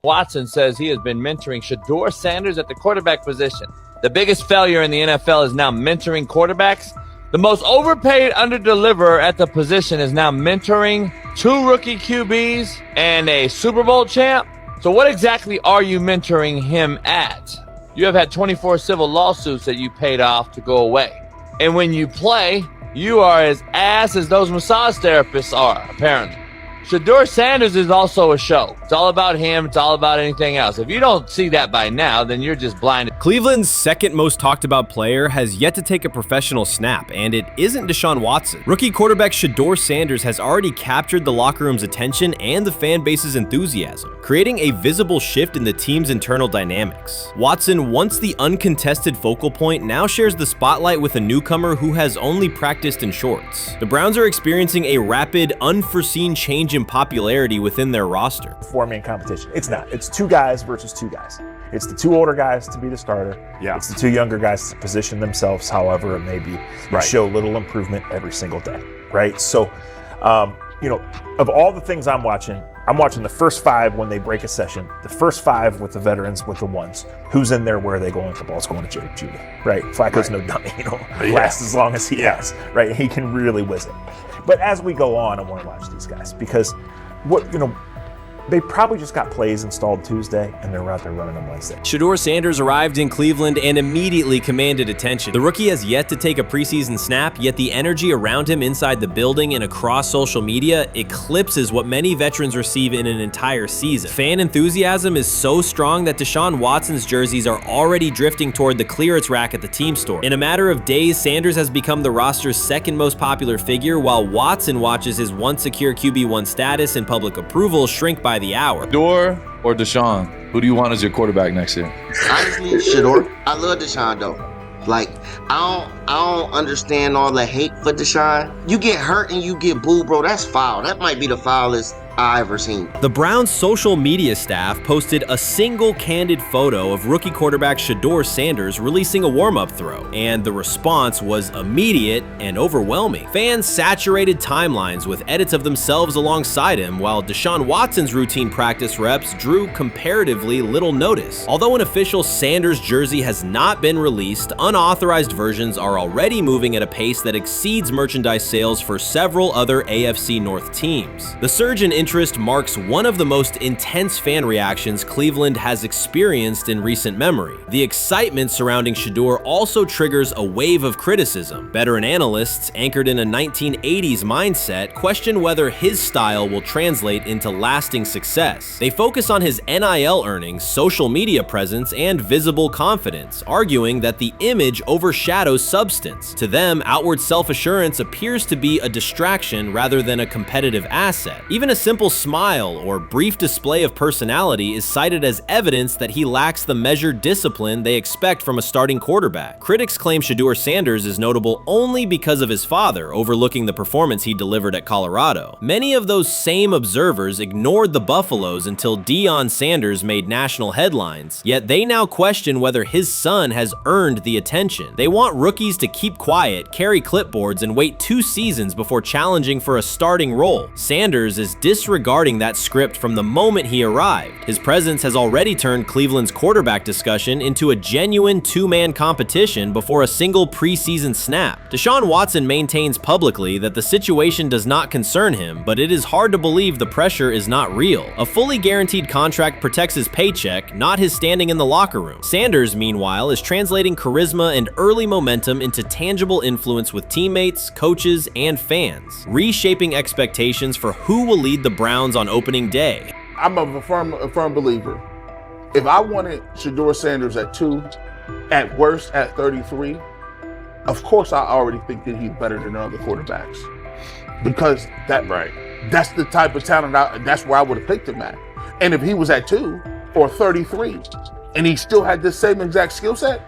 Watson says he has been mentoring SHEDEUR Sanders at the quarterback position. The biggest failure in the NFL is now mentoring quarterbacks. The most overpaid underdeliverer at the position is now mentoring 2 rookie QBs and a Super Bowl champ. So what exactly are you mentoring him at? You have had 24 civil lawsuits that you paid off to go away. And when you play, you are as ass as those massage therapists are, apparently. SHEDEUR Sanders is also a show. It's all about him. It's all about anything else. If you don't see that by now, then you're just blinded. Cleveland's second most talked about player has yet to take a professional snap, and it isn't Deshaun Watson. Rookie quarterback SHEDEUR Sanders has already captured the locker room's attention and the fan base's enthusiasm, creating a visible shift in the team's internal dynamics. Watson, once the uncontested focal point, now shares the spotlight with a newcomer who has only practiced in shorts. The Browns are experiencing a rapid, unforeseen change in popularity within their roster. Four-man competition. It's not. It's 2 guys versus 2 guys. It's the 2 older guys to be the starter. Yeah. It's the 2 younger guys to position themselves however it may be and show little improvement every single day, right? So, of all the things I'm watching the first 5 when they break a session, the first 5 with the veterans, with the ones. Who's in there, where are they going? The ball's going to Jerry Jeudy, right? Flacco's no dummy, lasts as long as he has, right? He can really whiz it. But as we go on, I want to watch these guys because they probably just got plays installed Tuesday, and they're out there running them Wednesday. SHEDEUR Sanders arrived in Cleveland and immediately commanded attention. The rookie has yet to take a preseason snap, yet the energy around him inside the building and across social media eclipses what many veterans receive in an entire season. Fan enthusiasm is so strong that Deshaun Watson's jerseys are already drifting toward the clearance rack at the team store. In a matter of days, Sanders has become the roster's second most popular figure, while Watson watches his once secure QB1 status and public approval shrink by the hour. SHEDEUR or Deshaun? Who do you want as your quarterback next year? Honestly, SHEDEUR. I love Deshaun though. Like, I don't understand all the hate for Deshaun. You get hurt and you get booed, bro. That's foul. That might be the foulest I ever seen. The Browns' social media staff posted a single candid photo of rookie quarterback SHEDEUR Sanders releasing a warm-up throw, and the response was immediate and overwhelming. Fans saturated timelines with edits of themselves alongside him, while Deshaun Watson's routine practice reps drew comparatively little notice. Although an official Sanders jersey has not been released, unauthorized versions are already moving at a pace that exceeds merchandise sales for several other AFC North teams. The surge in interest marks one of the most intense fan reactions Cleveland has experienced in recent memory. The excitement surrounding SHEDEUR also triggers a wave of criticism. Veteran analysts, anchored in a 1980s mindset, question whether his style will translate into lasting success. They focus on his NIL earnings, social media presence, and visible confidence, arguing that the image overshadows substance. To them, outward self-assurance appears to be a distraction rather than a competitive asset. Even a simple smile or brief display of personality is cited as evidence that he lacks the measured discipline they expect from a starting quarterback. Critics claim SHEDEUR Sanders is notable only because of his father, overlooking the performance he delivered at Colorado. Many of those same observers ignored the Buffaloes until Deion Sanders made national headlines, yet they now question whether his son has earned the attention. They want rookies to keep quiet, carry clipboards, and wait 2 seasons before challenging for a starting role. Sanders is disregarding that script from the moment he arrived. His presence has already turned Cleveland's quarterback discussion into a genuine 2-man competition before a single preseason snap. Deshaun Watson maintains publicly that the situation does not concern him, but it is hard to believe the pressure is not real. A fully guaranteed contract protects his paycheck, not his standing in the locker room. Sanders, meanwhile, is translating charisma and early momentum into tangible influence with teammates, coaches, and fans, reshaping expectations for who will lead the Browns on opening day. I'm a firm believer. If I wanted SHEDEUR Sanders at 2, at worst at 33, of course I already think that he's better than other quarterbacks. Because that's the type of talent, that's where I would have picked him at. And if he was at 2 or 33, and he still had the same exact skill set,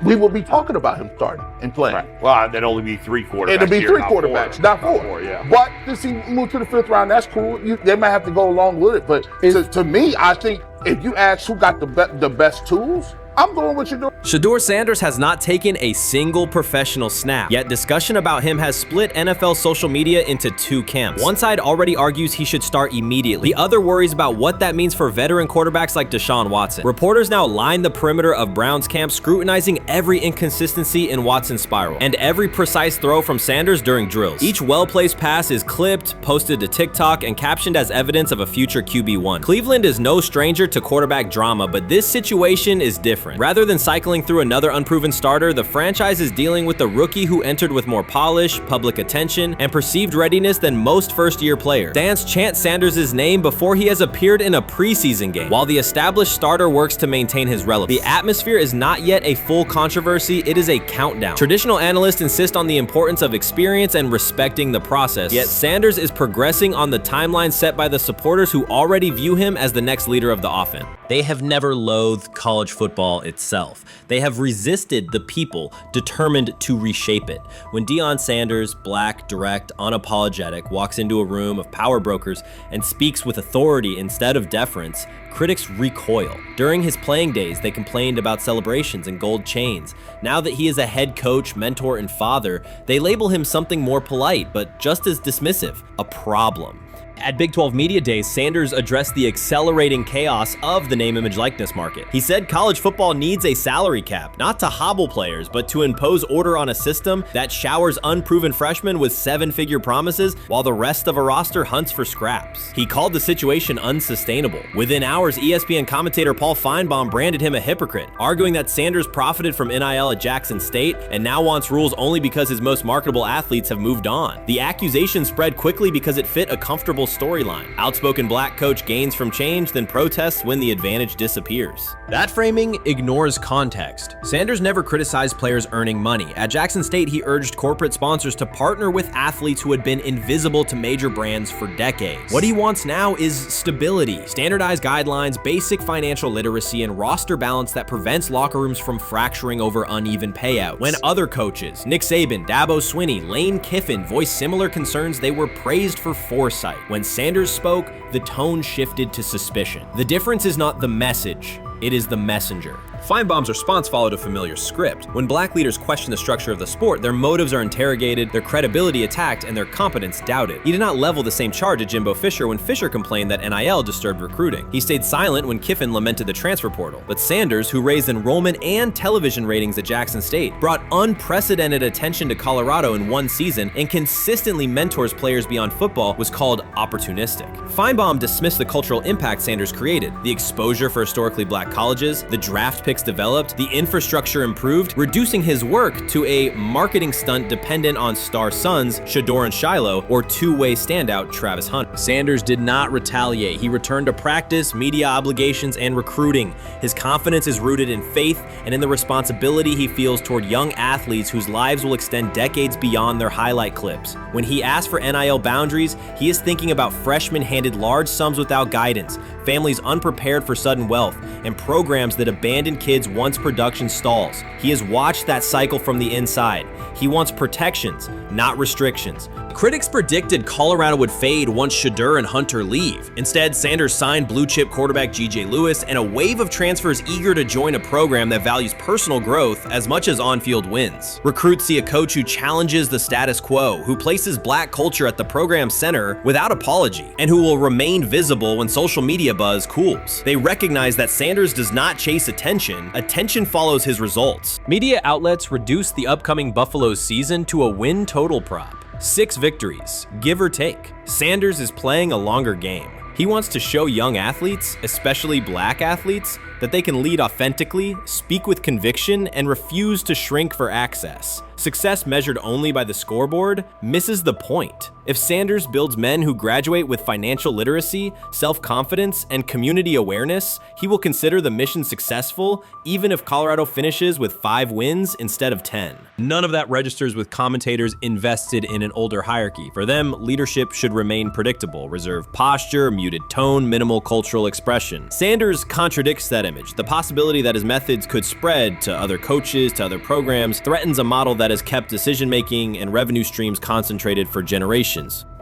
we would be talking about him starting and playing. Right. Well, there'd only be 3 quarterbacks. It'd be 3 quarterbacks, not 4. Yeah. But since he moved to the 5th round, that's cool. They might have to go along with it. But to me, I think if you ask who got the best tools, I'm going with SHEDEUR. SHEDEUR Sanders has not taken a single professional snap, yet discussion about him has split NFL social media into two camps. One side already argues he should start immediately. The other worries about what that means for veteran quarterbacks like Deshaun Watson. Reporters now line the perimeter of Brown's camp, scrutinizing every inconsistency in Watson's spiral and every precise throw from Sanders during drills. Each well-placed pass is clipped, posted to TikTok, and captioned as evidence of a future QB1. Cleveland is no stranger to quarterback drama, but this situation is different. Rather than cycling through another unproven starter, the franchise is dealing with a rookie who entered with more polish, public attention, and perceived readiness than most first-year players. Fans chant Sanders' name before he has appeared in a preseason game, while the established starter works to maintain his relevance. The atmosphere is not yet a full controversy, it is a countdown. Traditional analysts insist on the importance of experience and respecting the process, yet Sanders is progressing on the timeline set by the supporters who already view him as the next leader of the offense. They have never loathed college football itself. They have resisted the people determined to reshape it. When Deion Sanders, black, direct, unapologetic, walks into a room of power brokers and speaks with authority instead of deference, critics recoil. During his playing days, they complained about celebrations and gold chains. Now that he is a head coach, mentor, and father, they label him something more polite, but just as dismissive, a problem. At Big 12 Media Days, Sanders addressed the accelerating chaos of the name, image, likeness market. He said college football needs a salary cap, not to hobble players, but to impose order on a system that showers unproven freshmen with seven-figure promises while the rest of a roster hunts for scraps. He called the situation unsustainable. Within hours, ESPN commentator Paul Feinbaum branded him a hypocrite, arguing that Sanders profited from NIL at Jackson State and now wants rules only because his most marketable athletes have moved on. The accusation spread quickly because it fit a comfortable storyline. Outspoken black coach gains from change, then protests when the advantage disappears. That framing ignores context. Sanders never criticized players earning money. At Jackson State, he urged corporate sponsors to partner with athletes who had been invisible to major brands for decades. What he wants now is stability, standardized guidelines, basic financial literacy, and roster balance that prevents locker rooms from fracturing over uneven payouts. When other coaches, Nick Saban, Dabo Swinney, Lane Kiffin, voiced similar concerns, they were praised for foresight. When Sanders spoke, the tone shifted to suspicion. The difference is not the message, it is the messenger. Feinbaum's response followed a familiar script. When black leaders question the structure of the sport, their motives are interrogated, their credibility attacked, and their competence doubted. He did not level the same charge at Jimbo Fisher when Fisher complained that NIL disturbed recruiting. He stayed silent when Kiffin lamented the transfer portal. But Sanders, who raised enrollment and television ratings at Jackson State, brought unprecedented attention to Colorado in one season and consistently mentors players beyond football, was called opportunistic. Feinbaum dismissed the cultural impact Sanders created, the exposure for historically black colleges, the draft pick developed, the infrastructure improved, reducing his work to a marketing stunt dependent on star sons SHEDEUR and Shiloh, or two-way standout Travis Hunter. Sanders did not retaliate. He returned to practice, media obligations, and recruiting. His confidence is rooted in faith and in the responsibility he feels toward young athletes whose lives will extend decades beyond their highlight clips. When he asks for NIL boundaries, he is thinking about freshmen handed large sums without guidance, families unprepared for sudden wealth, and programs that abandon kids once production stalls. He has watched that cycle from the inside. He wants protections, not restrictions. Critics predicted Colorado would fade once SHEDEUR and Hunter leave. Instead, Sanders signed blue-chip quarterback G.J. Lewis and a wave of transfers eager to join a program that values personal growth as much as on-field wins. Recruits see a coach who challenges the status quo, who places black culture at the program's center without apology, and who will remain visible when social media buzz cools. They recognize that Sanders does not chase attention, attention follows his results. Media outlets reduced the upcoming Buffaloes season to a win total prop. 6 victories, give or take. Sanders is playing a longer game. He wants to show young athletes, especially black athletes, that they can lead authentically, speak with conviction, and refuse to shrink for access. Success measured only by the scoreboard misses the point. If Sanders builds men who graduate with financial literacy, self-confidence, and community awareness, he will consider the mission successful, even if Colorado finishes with 5 wins instead of 10. None of that registers with commentators invested in an older hierarchy. For them, leadership should remain predictable, reserved posture, muted tone, minimal cultural expression. Sanders contradicts that image. The possibility that his methods could spread to other coaches, to other programs, threatens a model that has kept decision-making and revenue streams concentrated for generations.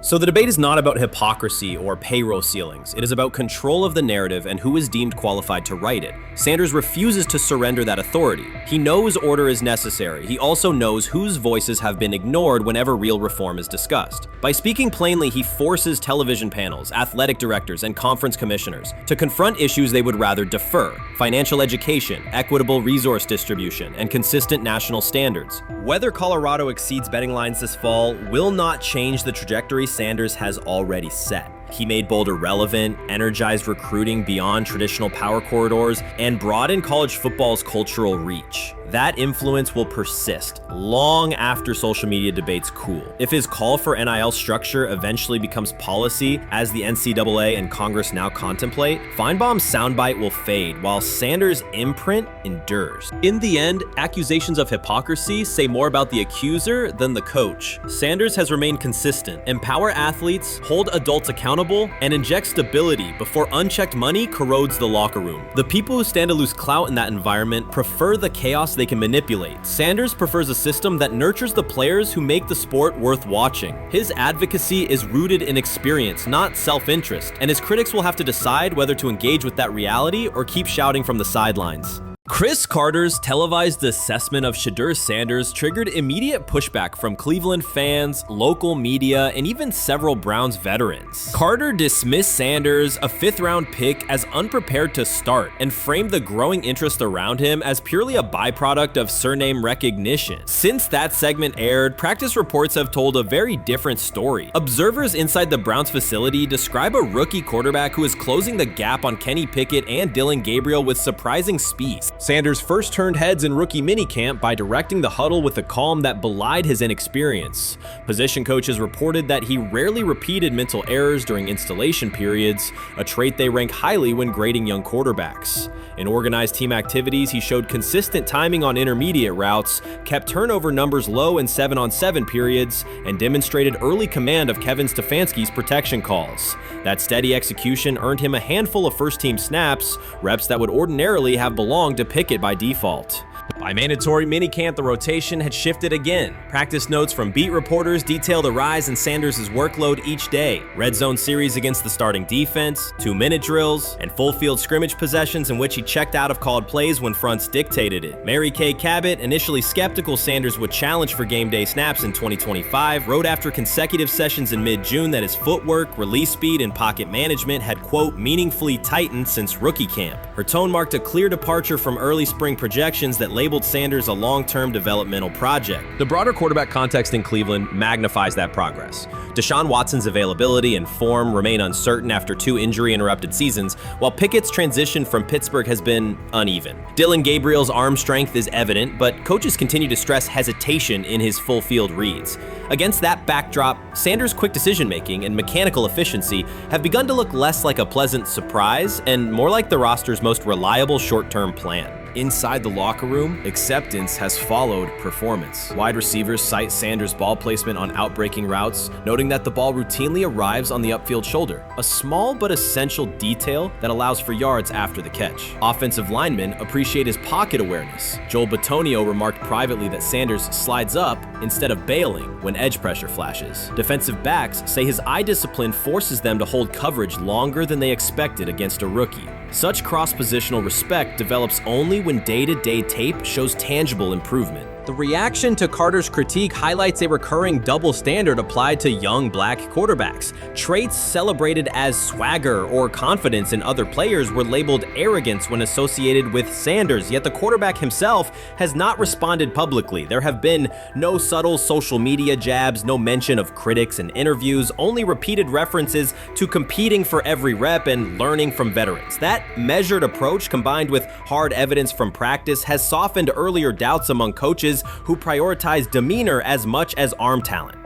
So the debate is not about hypocrisy or payroll ceilings. It is about control of the narrative and who is deemed qualified to write it. Sanders refuses to surrender that authority. He knows order is necessary. He also knows whose voices have been ignored whenever real reform is discussed. By speaking plainly, he forces television panels, athletic directors, and conference commissioners to confront issues they would rather defer: financial education, equitable resource distribution, and consistent national standards. Whether Colorado exceeds betting lines this fall will not change the trajectory Sanders has already set. He made Boulder relevant, energized recruiting beyond traditional power corridors, and broadened college football's cultural reach. That influence will persist long after social media debates cool. If his call for NIL structure eventually becomes policy, as the NCAA and Congress now contemplate, Feinbaum's soundbite will fade, while Sanders' imprint endures. In the end, accusations of hypocrisy say more about the accuser than the coach. Sanders has remained consistent: empower athletes, hold adults accountable, and inject stability before unchecked money corrodes the locker room. The people who stand to lose clout in that environment prefer the chaos they can manipulate. Sanders prefers a system that nurtures the players who make the sport worth watching. His advocacy is rooted in experience, not self-interest, and his critics will have to decide whether to engage with that reality or keep shouting from the sidelines. Chris Carter's televised assessment of SHEDEUR Sanders triggered immediate pushback from Cleveland fans, local media, and even several Browns veterans. Carter dismissed Sanders, a fifth-round pick, as unprepared to start, and framed the growing interest around him as purely a byproduct of surname recognition. Since that segment aired, practice reports have told a very different story. Observers inside the Browns facility describe a rookie quarterback who is closing the gap on Kenny Pickett and Dillon Gabriel with surprising speed. Sanders first turned heads in rookie minicamp by directing the huddle with a calm that belied his inexperience. Position coaches reported that he rarely repeated mental errors during installation periods, a trait they rank highly when grading young quarterbacks. In organized team activities, he showed consistent timing on intermediate routes, kept turnover numbers low in 7-on-7 periods, and demonstrated early command of Kevin Stefanski's protection calls. That steady execution earned him a handful of first-team snaps, reps that would ordinarily have belonged to Pickett by default. By mandatory minicamp, the rotation had shifted again. Practice notes from beat reporters detail the rise in Sanders' workload each day. Red zone series against the starting defense, 2-minute drills, and full field scrimmage possessions in which he checked out of called plays when fronts dictated it. Mary Kay Cabot, initially skeptical Sanders would challenge for game day snaps in 2025, wrote after consecutive sessions in mid-June that his footwork, release speed, and pocket management had, quote, meaningfully tightened since rookie camp. Her tone marked a clear departure from early spring projections that labeled Sanders a long-term developmental project. The broader quarterback context in Cleveland magnifies that progress. Deshaun Watson's availability and form remain uncertain after 2 injury-interrupted seasons, while Pickett's transition from Pittsburgh has been uneven. Dillon Gabriel's arm strength is evident, but coaches continue to stress hesitation in his full-field reads. Against that backdrop, Sanders' quick decision-making and mechanical efficiency have begun to look less like a pleasant surprise and more like the roster's most reliable short-term plan. Inside the locker room, acceptance has followed performance. Wide receivers cite Sanders' ball placement on outbreaking routes, noting that the ball routinely arrives on the upfield shoulder, a small but essential detail that allows for yards after the catch. Offensive linemen appreciate his pocket awareness. Joel Bitonio remarked privately that Sanders slides up instead of bailing when edge pressure flashes. Defensive backs say his eye discipline forces them to hold coverage longer than they expected against a rookie. Such cross-positional respect develops only when day-to-day tape shows tangible improvement. The reaction to Carter's critique highlights a recurring double standard applied to young black quarterbacks. Traits celebrated as swagger or confidence in other players were labeled arrogance when associated with Sanders, yet the quarterback himself has not responded publicly. There have been no subtle social media jabs, no mention of critics in interviews, only repeated references to competing for every rep and learning from veterans. That measured approach, combined with hard evidence from practice, has softened earlier doubts among coaches who prioritize demeanor as much as arm talent.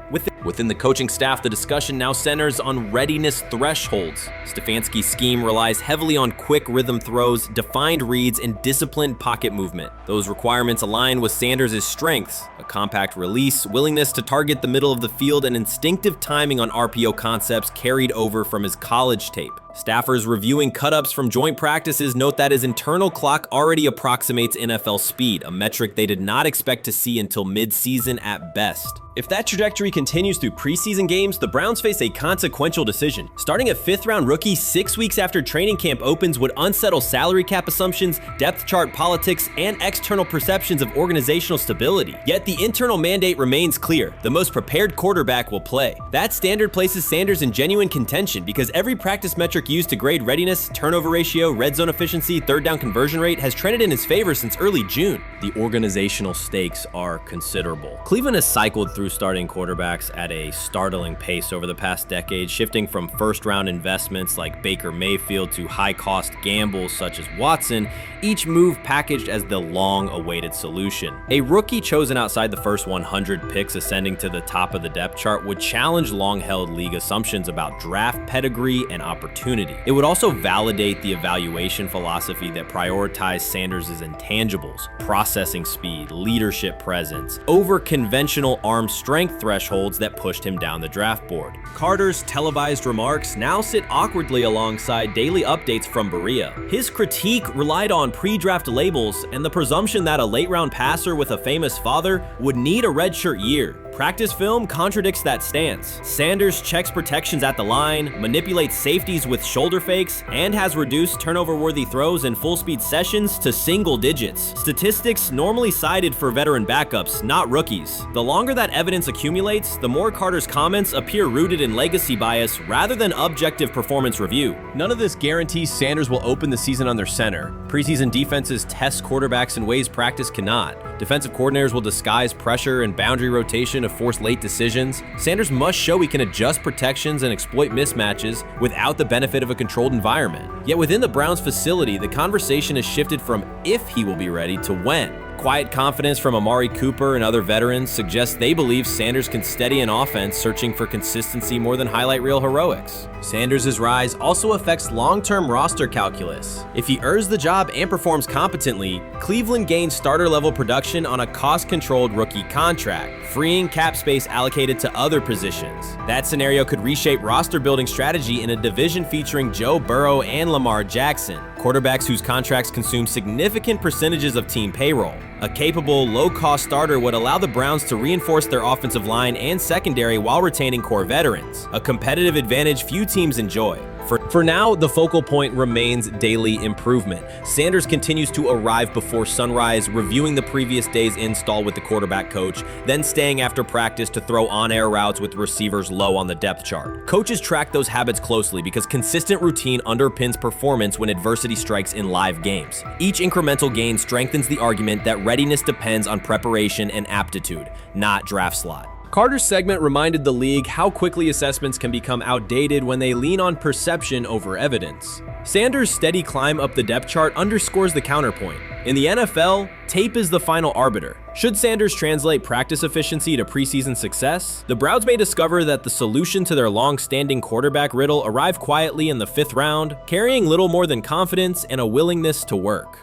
Within the coaching staff, the discussion now centers on readiness thresholds. Stefanski's scheme relies heavily on quick rhythm throws, defined reads, and disciplined pocket movement. Those requirements align with Sanders' strengths: a compact release, willingness to target the middle of the field, and instinctive timing on RPO concepts carried over from his college tape. Staffers reviewing cut-ups from joint practices note that his internal clock already approximates NFL speed, a metric they did not expect to see until mid-season at best. If that trajectory continues through preseason games, the Browns face a consequential decision. Starting a 5th-round rookie 6 weeks after training camp opens would unsettle salary cap assumptions, depth chart politics, and external perceptions of organizational stability. Yet the internal mandate remains clear: the most prepared quarterback will play. That standard places Sanders in genuine contention because every practice metric used to grade readiness, turnover ratio, red zone efficiency, third down conversion rate has trended in his favor since early June. The organizational stakes are considerable. Cleveland has cycled through starting quarterbacks at a startling pace over the past decade, shifting from first-round investments like Baker Mayfield to high-cost gambles such as Watson, each move packaged as the long-awaited solution. A rookie chosen outside the first 100 picks ascending to the top of the depth chart would challenge long-held league assumptions about draft pedigree and opportunity. It would also validate the evaluation philosophy that prioritized Sanders' intangibles: processing speed, leadership presence, over conventional arm strength thresholds that pushed him down the draft board. Carter's televised remarks now sit awkwardly alongside daily updates from Berea. His critique relied on pre-draft labels and the presumption that a late-round passer with a famous father would need a redshirt year. Practice film contradicts that stance. Sanders checks protections at the line, manipulates safeties with shoulder fakes, and has reduced turnover-worthy throws and full-speed sessions to single digits. Statistics normally cited for veteran backups, not rookies. The longer that evidence accumulates, the more Carter's comments appear rooted in legacy bias rather than objective performance review. None of this guarantees Sanders will open the season under center. Preseason defenses test quarterbacks in ways practice cannot. Defensive coordinators will disguise pressure and boundary rotation to force late decisions. Sanders must show he can adjust protections and exploit mismatches without the benefit of a controlled environment. Yet within the Browns facility, the conversation has shifted from if he will be ready to when. Quiet confidence from Amari Cooper and other veterans suggests they believe Sanders can steady an offense searching for consistency more than highlight reel heroics. Sanders' rise also affects long-term roster calculus. If he earns the job and performs competently, Cleveland gains starter-level production on a cost-controlled rookie contract, freeing cap space allocated to other positions. That scenario could reshape roster-building strategy in a division featuring Joe Burrow and Lamar Jackson, quarterbacks whose contracts consume significant percentages of team payroll. A capable, low-cost starter would allow the Browns to reinforce their offensive line and secondary while retaining core veterans, a competitive advantage few teams enjoy. For now, the focal point remains daily improvement. Sanders continues to arrive before sunrise, reviewing the previous day's install with the quarterback coach, then staying after practice to throw on-air routes with receivers low on the depth chart. Coaches track those habits closely because consistent routine underpins performance when adversity strikes in live games. Each incremental gain strengthens the argument that readiness depends on preparation and aptitude, not draft slot. Carter's segment reminded the league how quickly assessments can become outdated when they lean on perception over evidence. Sanders' steady climb up the depth chart underscores the counterpoint. In the NFL, tape is the final arbiter. Should Sanders translate practice efficiency to preseason success, the Browns may discover that the solution to their long-standing quarterback riddle arrived quietly in the 5th round, carrying little more than confidence and a willingness to work.